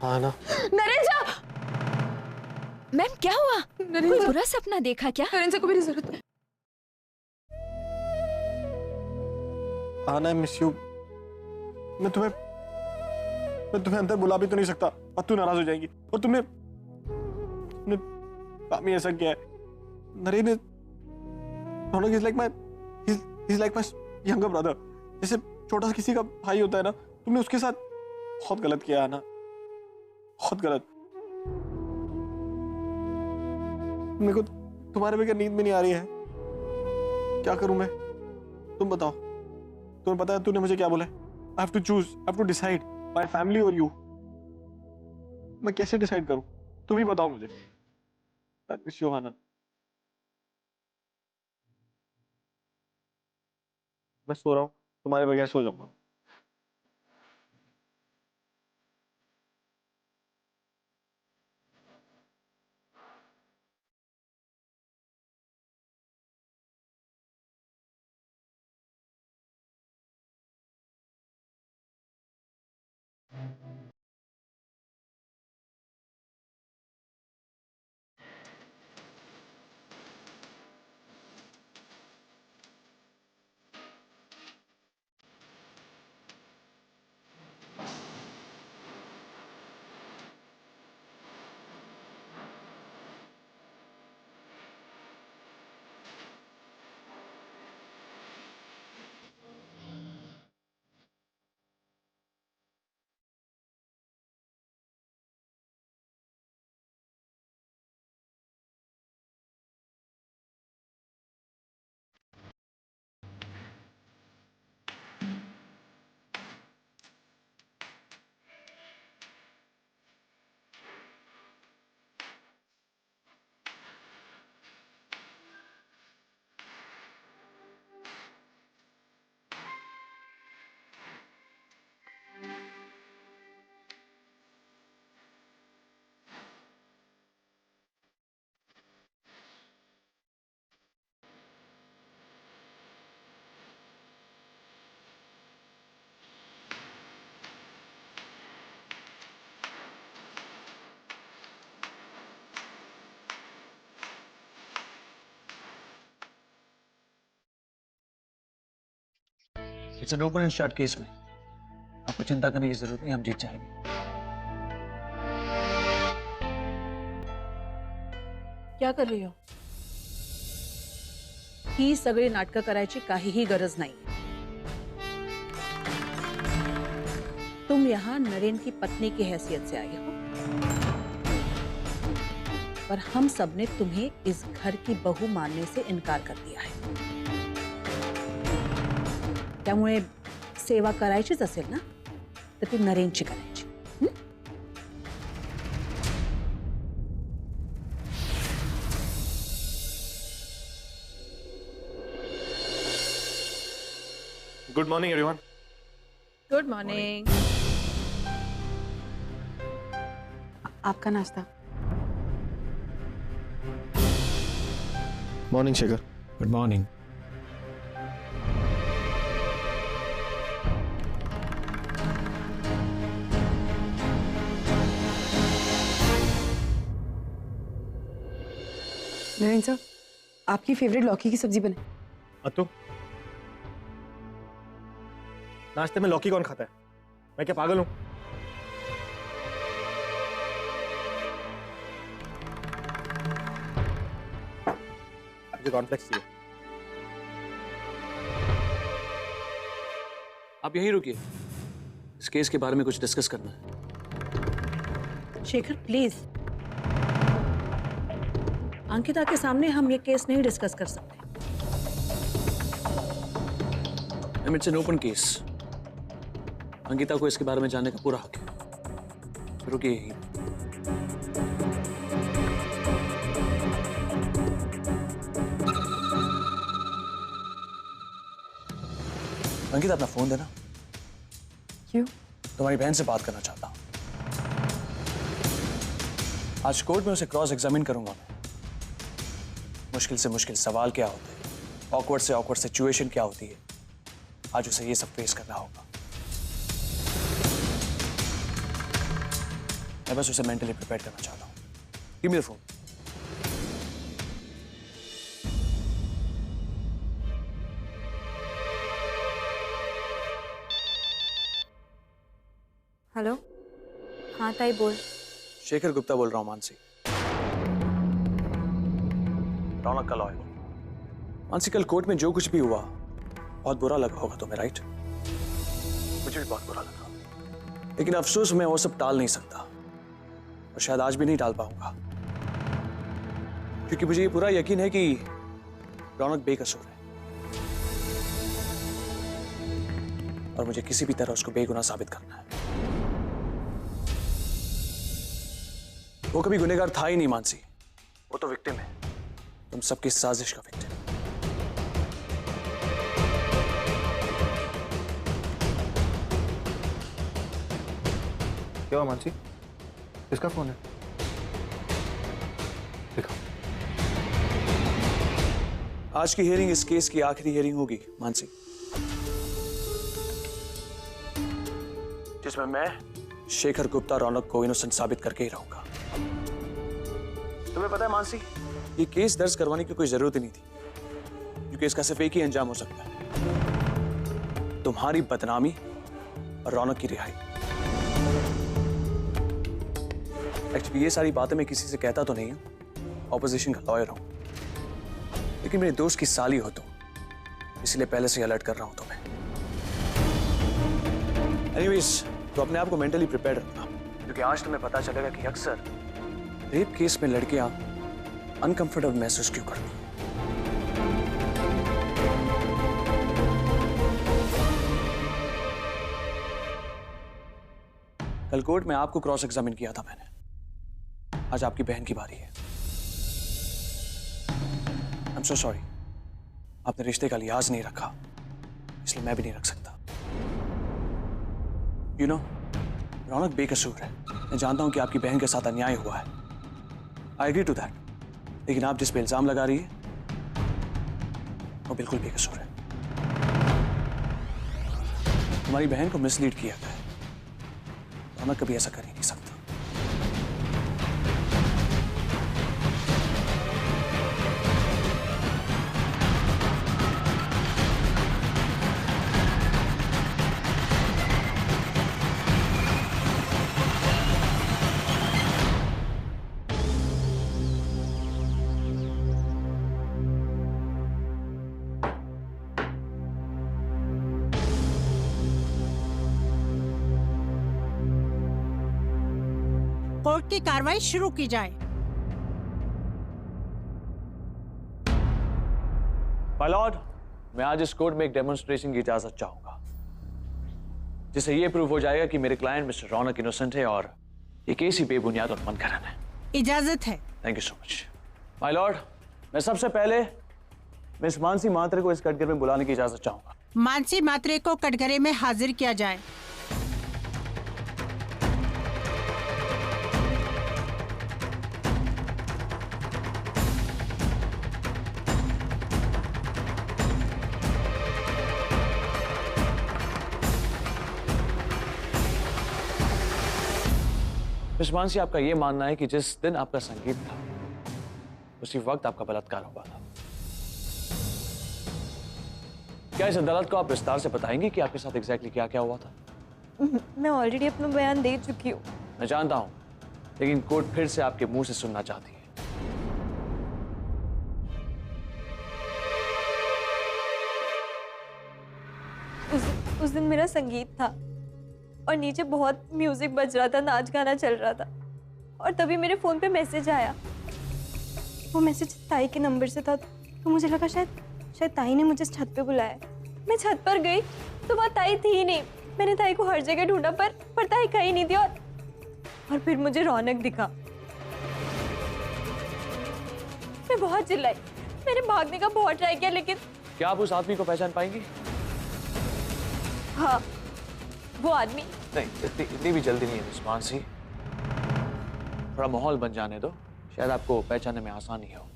हाँ ना। नरेन जा। मैम क्या हुआ? नरेन कोई बुरा सपना देखा क्या? नरेन से को मेरी जरूरत है। आना, आई मिस यू। मैं तुम्हें अंदर बुला भी तो नहीं सकता और तू नाराज हो जाएगी। और तुमने काम ही ऐसा किया है। Naren is like my younger brother. जैसे छोटा सा किसी का भाई होता है ना, तुमने उसके साथ बहुत गलत किया है ना, बहुत गलत। मेरे को तुम्हारे बगैर नींद में नहीं आ रही है। क्या करूं मैं? तुम बताओ। तुम्हें पता है तूने मुझे क्या बोला? I have to choose, I have to decide my family और यू। मैं कैसे डिसाइड करूं? तुम ही बताओ मुझे। I miss you Anand. मैं सो रहा हूं, तुम्हारे बगैर सो जाऊंगा। It's an open and shut case में आपको चिंता करने की जरूरत नहीं, हम जीत जाएंगे। क्या कर रही हो? ही सगळी नाटकं करायची काहीही गरज नाही। तुम यहाँ नरेन की पत्नी की हैसियत से आई हो, पर हम सब ने तुम्हें इस घर की बहू मानने से इनकार कर दिया है। त्यामुळे सेवा करायचीच असेल ना, तर ती नरेनची करायची। Good morning everyone. Good morning. आपका नाश्ता। Morning Shekhar. Good morning. Naren साहब, आपकी फेवरेट लौकी की सब्जी बने। अतु, नाश्ते में लौकी कौन खाता है? मैं क्या पागल हूं? मुझे कॉर्नफ्लेक्स चाहिए। आप यहीं रुकिए, इस केस के बारे में कुछ डिस्कस करना है। शेखर प्लीज, अंकिता के सामने हम ये केस नहीं डिस्कस कर सकते। It's an open case, Ankita को इसके बारे में जानने का पूरा हक है। रुकिए यहीं। अंकिता अपना फोन देना। क्यों? तुम्हारी बहन से बात करना चाहता हूं। आज कोर्ट में उसे क्रॉस एग्जामिन करूंगा मैं। मुश्किल से मुश्किल सवाल क्या होते हैं, ऑकवर्ड से ऑकवर्ड सिचुएशन क्या होती है, आज उसे ये सब फेस करना होगा। मैं बस उसे मेंटली प्रिपेयर करना चाहता हूँ। Give me the phone. Hello, हाँ ताई बोल। शेखर गुप्ता बोल रहा हूँ मानसी। रौनक का लॉयर। मानसी, कल कोर्ट में जो कुछ भी हुआ बहुत बुरा लगा होगा तुम्हें, राइट? मुझे भी बहुत बुरा लगा, लेकिन अफसोस मैं वो सब टाल नहीं सकता और शायद आज भी नहीं टाल पाऊंगा, क्योंकि मुझे ये पूरा यकीन है कि रौनक बेकसूर है और मुझे किसी भी तरह उसको बेगुनाह साबित करना है। वो कभी गुनहगार था ही नहीं मानसी, वो तो विक्टिम है, तुम सबकी साजिश का विक्टिम। क्या हुआ मानसी? किसका फोन है? दिखाओ। आज की हियरिंग इस केस की आखिरी हियरिंग होगी मानसी, जिसमें मैं शेखर गुप्ता रौनक को इनोसेंट साबित करके ही रहूंगा। तुम्हें पता है मानसी, ये केस दर्ज करवाने की कोई जरूरत ही नहीं थी, क्योंकि इसका सिर्फ एक ही अंजाम हो सकता है, तुम्हारी बदनामी और रौनक की रिहाई। एक्चुअली ये सारी बातें मैं किसी से कहता तो नहीं हूं, ऑपोजिशन का लॉयर हूं, लेकिन मेरे दोस्त की साली हो तुम, इसलिए पहले से अलर्ट कर रहा हूं तुम्हें। एनीवेज, तो अपने आप को मेंटली प्रिपेयर रखना, क्योंकि आज तुम्हें पता चलेगा कि अक्सर रेप केस में लड़कियां अनकंफर्टेबल महसूस क्यों करती हैं। कल कोर्ट में आपको क्रॉस एग्जामिन किया था मैंने, आज आपकी बहन की बारी है। आई एम सो सॉरी, आपने रिश्ते का लिहाज नहीं रखा, इसलिए मैं भी नहीं रख सकता। यू नो, रौनक बेकसूर है, मैं जानता हूं कि आपकी बहन के साथ अन्याय हुआ है, आई एग्री टू दैट, लेकिन आप जिस पे इल्जाम लगा रही है वो बिल्कुल बेकसूर है। तुम्हारी बहन को मिसलीड किया गया है, रौनक कभी ऐसा कर ही नहीं सकता। कोर्ट की कार्रवाई शुरू की जाए। माय लॉर्ड, मैं आज इस कोर्ट में एक डेमोन्स्ट्रेशन की इजाजत चाहूंगा, जिससे यह प्रूव हो जाएगा कि मेरे क्लाइंट मिस्टर रौनक इनोसेंट है और ये केस ही बेबुनियाद और मनगढ़ंत है। इजाजत है। Thank you so much. My Lord, मैं सबसे पहले मिस मानसी मात्रे को इस कटघरे में बुलाने की इजाजत चाहूंगा। मानसी मात्रे को कटघरे में हाजिर किया जाए। मिस मानसी, आपका यह मानना है कि जिस दिन आपका संगीत था उसी वक्त आपका बलात्कार हुआ था। क्या इस अदालत को आप विस्तार से बताएंगे कि आपके साथ एग्जैक्टली क्या क्या हुआ था? मैं ऑलरेडी अपना बयान दे चुकी हूँ। मैं जानता हूं, लेकिन कोर्ट फिर से आपके मुंह से सुनना चाहती है। उस दिन मेरा संगीत था और नीचे बहुत म्यूजिक बज रहा था, नाच गाना चल रहा था, और तभी मेरे फोन पे मैसेज आया। वो मैसेज ताई के नंबर से था, तो मुझे लगा शायद ताई ने मुझे छत पे बुलाया। मैं छत पर गई तो वहाँ ताई थी ही नहीं। मैंने ताई को हर जगह ढूंढा पर ताई कहीं नहीं थी, और फिर मुझे रौनक दिखा। मैं बहुत चिल्लाई, मैंने भागने का बहुत ट्राई किया, लेकिन क्या आप उस आदमी को पहचान पाएंगी? हाँ, वो आदमी। नहीं, इतनी भी जल्दी नहीं है मिस मानसी, थोड़ा माहौल बन जाने दो, शायद आपको पहचानने में आसानी हो।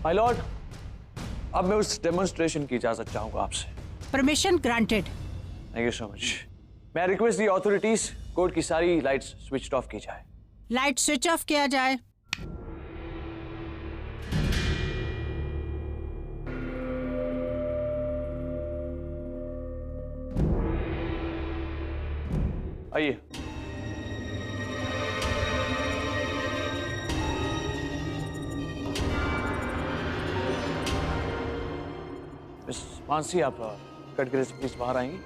माय लॉर्ड, अब मैं उस डेमोन्स्ट्रेशन की इजाजत चाहूंगा आपसे। Permission granted. Thank you so much. मैं रिक्वेस्ट दी अथॉरिटीज कोर्ट की सारी लाइट्स स्विच ऑफ की जाए। लाइट स्विच ऑफ किया जाए। आइए। मिस मानसी, आप कटघरे से प्लीज बाहर आएंगी।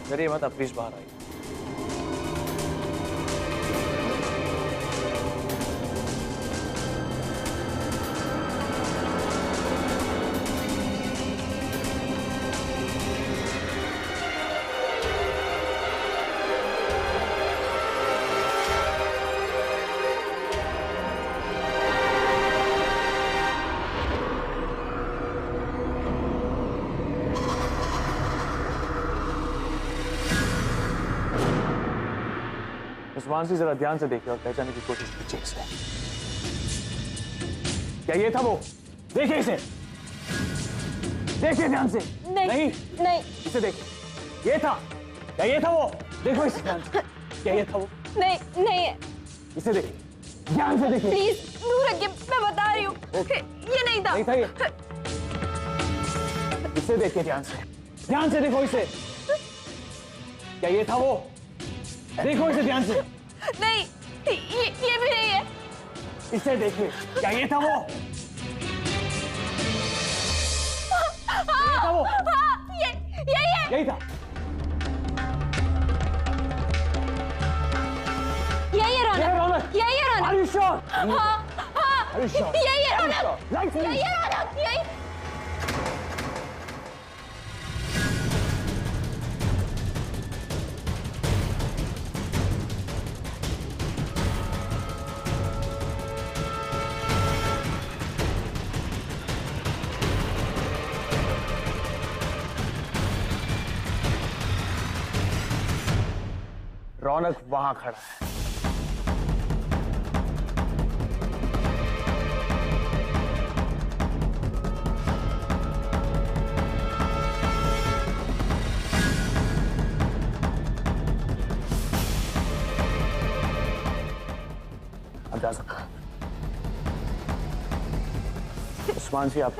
डरिए मत, आप प्लीज बाहर आइए। मिस मानसी, जरा ध्यान से देखिए और पहचानने की कोशिश कीजिए इसे। क्या ये था वो? देखिए इसे, देखिए ध्यान से। नहीं नहीं इसे देखिए, ये था। क्या ये था वो? देखो इसे ध्यान से। क्या ये था वो? नहीं नहीं है। इसे देखिए, ध्यान से देखिए। प्लीज दूर रखिए, मैं बता रही हूँ ये नहीं था। नहीं था ये। इसे देखिए ध्यान से, ध्यान से देखो इसे। क्या ये था वो? देखो इसे ध्यान से। नहीं ये भी नहीं है। इसे देखिए, क्या ये था वो? ये था वो? यही है। यही था। यही है ये है रौनक। रौनक। यही है रौनक। Are you sure? हाँ Are you sure? यही है Are you Raunak. sure? Lights, यही please. है रौनक। यही। रौनक वहां खड़ा है। अब जा सकते हैं। उस्मान जी, आप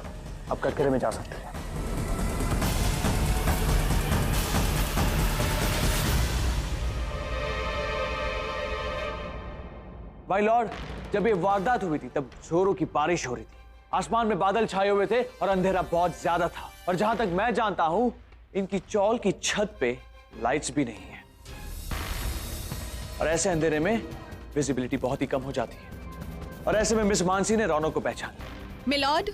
कटघरे में जा सकते हैं। भाई लॉर्ड, जब ये वारदात हुई थी तब जोरों की बारिश हो रही थी, आसमान में बादल छाए हुए थे और अंधेरा बहुत ज्यादा था। और जहां तक मैं जानता हूं, इनकी चौल की छत पे लाइट्स भी नहीं है और ऐसे अंधेरे में विजिबिलिटी बहुत ही कम हो जाती है। और ऐसे में मिस मानसी ने रौनक को पहचान लिया। मिलॉर्ड,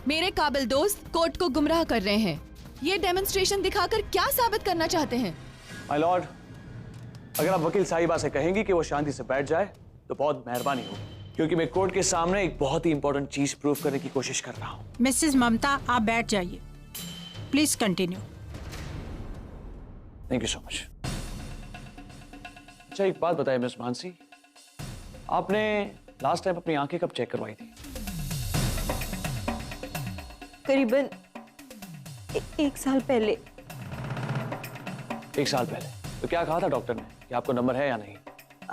मेरे काबिल दोस्त कोर्ट को गुमराह कर रहे हैं। ये डेमोन्स्ट्रेशन दिखाकर क्या साबित करना चाहते हैं? माय लॉर्ड, अगर आप वकील साहिबा से कहेंगी कि वो शांति से बैठ जाए तो बहुत मेहरबानी होगी, क्योंकि मैं कोर्ट के सामने एक बहुत ही इंपॉर्टेंट चीज प्रूव करने की कोशिश कर रहा हूं। मिसेस ममता, आप बैठ जाइए। Please continue. Thank you so much. अच्छा, एक बात बताइए मिस मानसी, आपने लास्ट टाइम अपनी आंखें कब चेक करवाई थी? करीबन एक साल पहले। 1 साल पहले। तो क्या कहा था डॉक्टर ने कि आपको नंबर है या नहीं?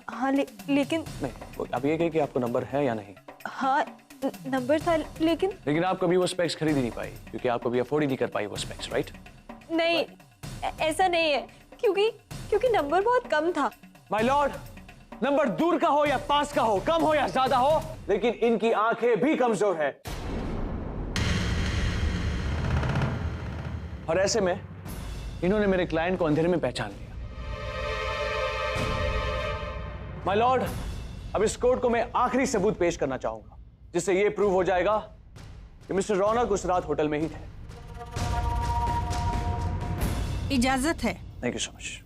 हाँ लेकिन नहीं, वो अब ये कहे कि आपको नंबर है या नहीं। हाँ नंबर था लेकिन आप कभी वो स्पेक्स खरीद ही नहीं पाई, क्योंकि आप कभी अफोर्ड ही नहीं कर पाई वो स्पेक्स, राइट? नहीं ऐसा नहीं है, क्योंकि नंबर बहुत कम था। माय लॉर्ड, नंबर दूर का हो या पास का हो, कम हो या ज्यादा हो, लेकिन इनकी आंखें भी कमजोर है। और ऐसे में इन्होंने मेरे क्लाइंट को अंधेरे में पहचान लिया। माय लॉर्ड, अब इस कोर्ट को मैं आखिरी सबूत पेश करना चाहूंगा, जिससे यह प्रूव हो जाएगा कि मिस्टर रौनक उस रात होटल में ही थे। इजाजत है। Thank you so much.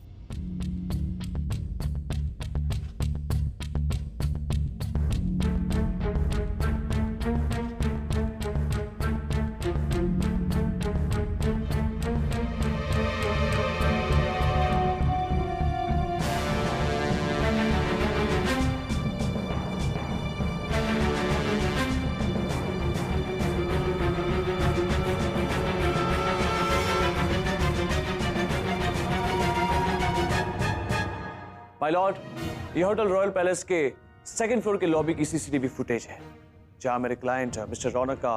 My Lord, ये होटल रॉयल पैलेस के सेकंड फ्लोर के लॉबी की सीसीटीवी फुटेज है, जहां मेरे क्लाइंट मिस्टर रौनक का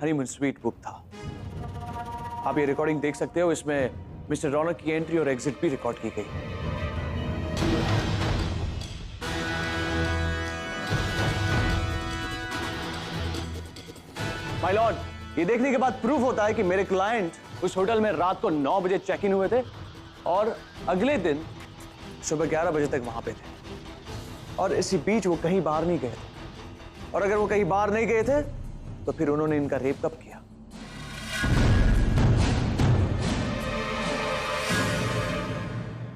हनीमून स्वीट बुक था। आप ये रिकॉर्डिंग देख सकते हो, इसमें मिस्टर रौनक की एंट्री और एग्जिट भी रिकॉर्ड की गई। माय लॉर्ड, ये देखने के बाद प्रूफ होता है कि मेरे क्लाइंट उस होटल में रात को 9 बजे चेक इन हुए थे और अगले दिन सुबह 11 बजे तक वहां पे थे, और इसी बीच वो कहीं बाहर नहीं गए थे। और अगर वो कहीं बाहर नहीं गए थे तो फिर उन्होंने इनका रेप कब किया?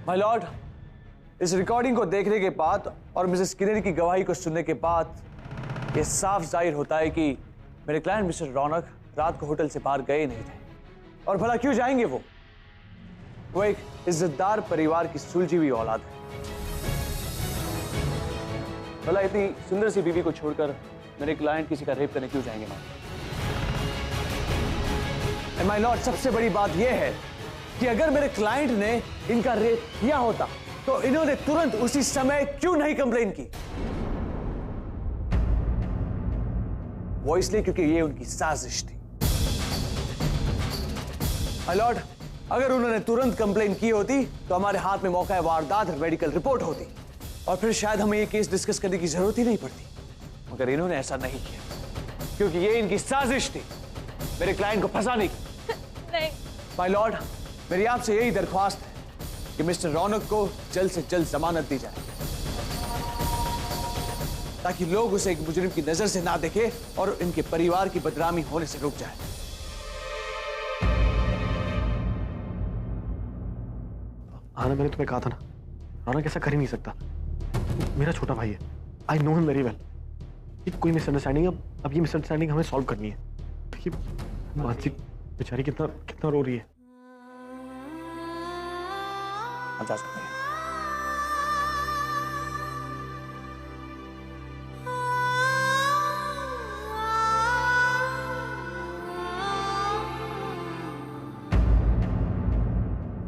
माय लॉर्ड, इस रिकॉर्डिंग को देखने के बाद और मिसेस किन्नरी की गवाही को सुनने के बाद यह साफ जाहिर होता है कि मेरे क्लाइंट मिस्टर रौनक रात को होटल से बाहर गए नहीं थे। और भला क्यों जाएंगे? वो एक इज्जतदार परिवार की सुलझी हुई औलाद है। भला इतनी सुंदर सी बीवी को छोड़कर मेरे क्लाइंट किसी का रेप करने क्यों जाएंगे? माय लॉर्ड, सबसे बड़ी बात यह है कि अगर मेरे क्लाइंट ने इनका रेप किया होता तो इन्होंने तुरंत उसी समय क्यों नहीं कंप्लेन की? वो इसलिए क्योंकि ये उनकी साजिश थी। माय लॉर्ड, अगर उन्होंने तुरंत कंप्लेन की होती तो हमारे हाथ में मौका वारदात और मेडिकल रिपोर्ट होती और फिर शायद हमें ये केस डिस्कस करने की जरूरत ही नहीं पड़ती। मगर इन्होंने ऐसा नहीं किया क्योंकि ये इनकी साजिश थी मेरे क्लाइंट को फंसाने की। नहीं। माय लॉर्ड, मेरी आपसे यही दरख्वास्त है कि मिस्टर रौनक को जल्द से जल्द जमानत दी जाए ताकि लोग उसे एक मुजरिम की नजर से ना देखें और इनके परिवार की बदनामी होने से रुक जाए। आना, मैंने तुम्हें कहा था ना, रौनक ऐसा कर ही नहीं सकता। मेरा छोटा भाई है, I know him very well. ये कोई मिसअंडरस्टैंडिंग, अब ये मिसअंडरस्टैंडिंग हमें सॉल्व करनी है। देखिए मानसिक बेचारी कितना रो रही है। आप जा सकते हैं।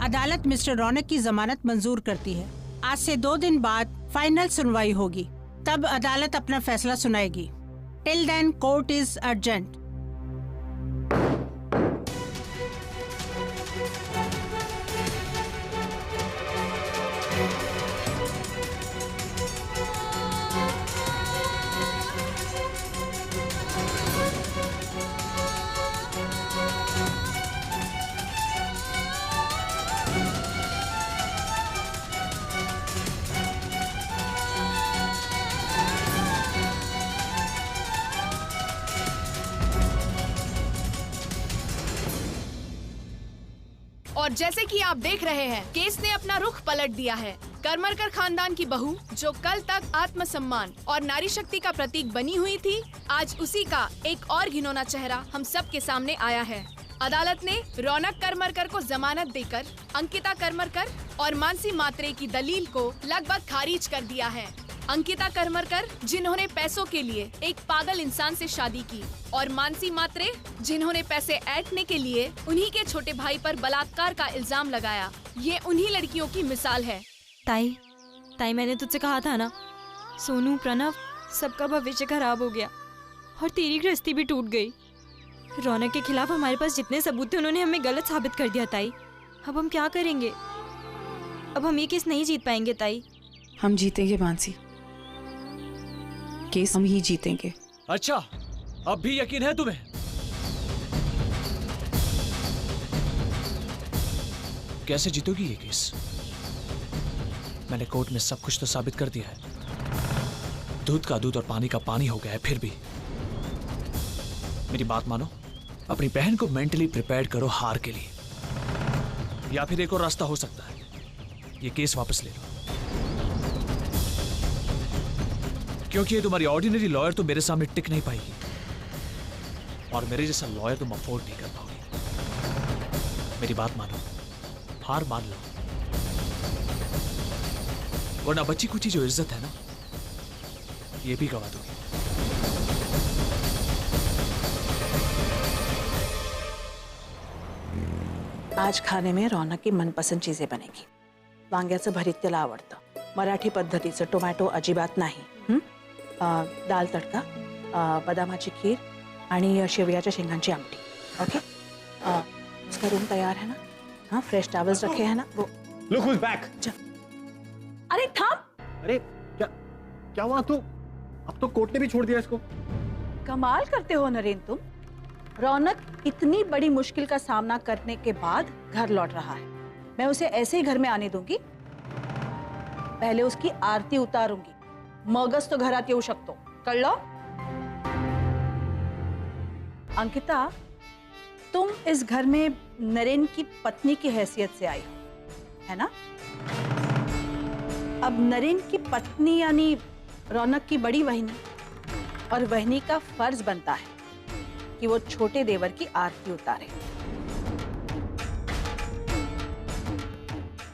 अदालत मिस्टर रौनक की जमानत मंजूर करती है। आज से 2 दिन बाद फाइनल सुनवाई होगी, तब अदालत अपना फैसला सुनाएगी। Till then court is urgent. और जैसे कि आप देख रहे हैं, केस ने अपना रुख पलट दिया है। करमरकर खानदान की बहू, जो कल तक आत्मसम्मान और नारी शक्ति का प्रतीक बनी हुई थी, आज उसी का एक और घिनौना चेहरा हम सब के सामने आया है। अदालत ने रौनक करमरकर को जमानत देकर अंकिता करमरकर और मानसी मात्रे की दलील को लगभग खारिज कर दिया है। अंकिता करमरकर, जिन्होंने पैसों के लिए एक पागल इंसान से शादी की, और मानसी मात्रे, जिन्होंने पैसे ऐंठने के लिए उन्हीं के छोटे भाई पर बलात्कार का इल्जाम लगाया, ये उन्हीं लड़कियों की मिसाल है। ताई मैंने तुझसे कहा था ना, सोनू, प्रणव, सबका भविष्य खराब हो गया और तेरी गृहस्थी भी टूट गई। रौनक के खिलाफ हमारे पास जितने सबूत थे उन्होंने हमें गलत साबित कर दिया ताई। अब हम क्या करेंगे? अब हम ये केस नहीं जीत पाएंगे ताई। हम जीतेंगे मानसी, केस हम ही जीतेंगे। अच्छा, अब भी यकीन है तुम्हें? कैसे जीतोगी ये केस? मैंने कोर्ट में सब कुछ तो साबित कर दिया है। दूध का दूध और पानी का पानी हो गया है। फिर भी मेरी बात मानो, अपनी बहन को मेंटली प्रिपेयर करो हार के लिए, या फिर एक और रास्ता हो सकता है, ये केस वापस ले लो। क्योंकि ये तुम्हारी ऑर्डिनरी लॉयर तो मेरे सामने टिक नहीं पाएगी, और मेरे जैसा लॉयर तुम अफोर्ड नहीं कर पाओगे। मेरी बात मानो, हार मान लो, वरना बच्ची कुची जो इज्जत है ना, ये भी गवा दोगी। आज खाने में रौनक की मनपसंद चीजें बनेगी। वांग्याचं भरीत त्याला आवडतं, मराठी पद्धतीचं टोमॅटो अजिबात नाही. दाल तडका, बदामाची खीर आणि शेवयाच्या शेंगांची आमटी. ओके, उसका रूम तैयार है ना? हाँ, फ्रेश टॉवल्स रखे हैं ना? वो Look who's back. अरे थाम. अरे क्या हुआ? तू अब तो कोर्ट ने भी छोड़ दिया इसको. कमाल करते हो नरेन तुम. रौनक इतनी बड़ी मुश्किल का सामना करने के बाद घर लौट रहा है. मैं उसे ऐसे ही घर में आने दूंगी? पहले उसकी आरती उतारूंगी, मगच तो घरात येऊ शकतो. कळलं? अंकिता, तुम इस घर में नरेन की पत्नी की हैसियत से आई हो, है ना? अब नरेन की पत्नी यानी रौनक की बड़ी बहनी, और बहनी का फर्ज बनता है कि वो छोटे देवर की आरती उतारे.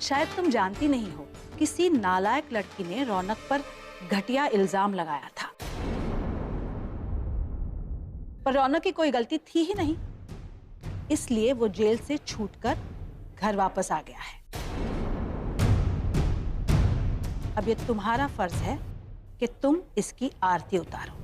शायद तुम जानती नहीं हो, किसी नालायक लड़की ने रौनक पर घटिया इल्जाम लगाया था, पर रौनक की कोई गलती थी ही नहीं, इसलिए वो जेल से छूटकर घर वापस आ गया है. अब ये तुम्हारा फर्ज है कि तुम इसकी आरती उतारो.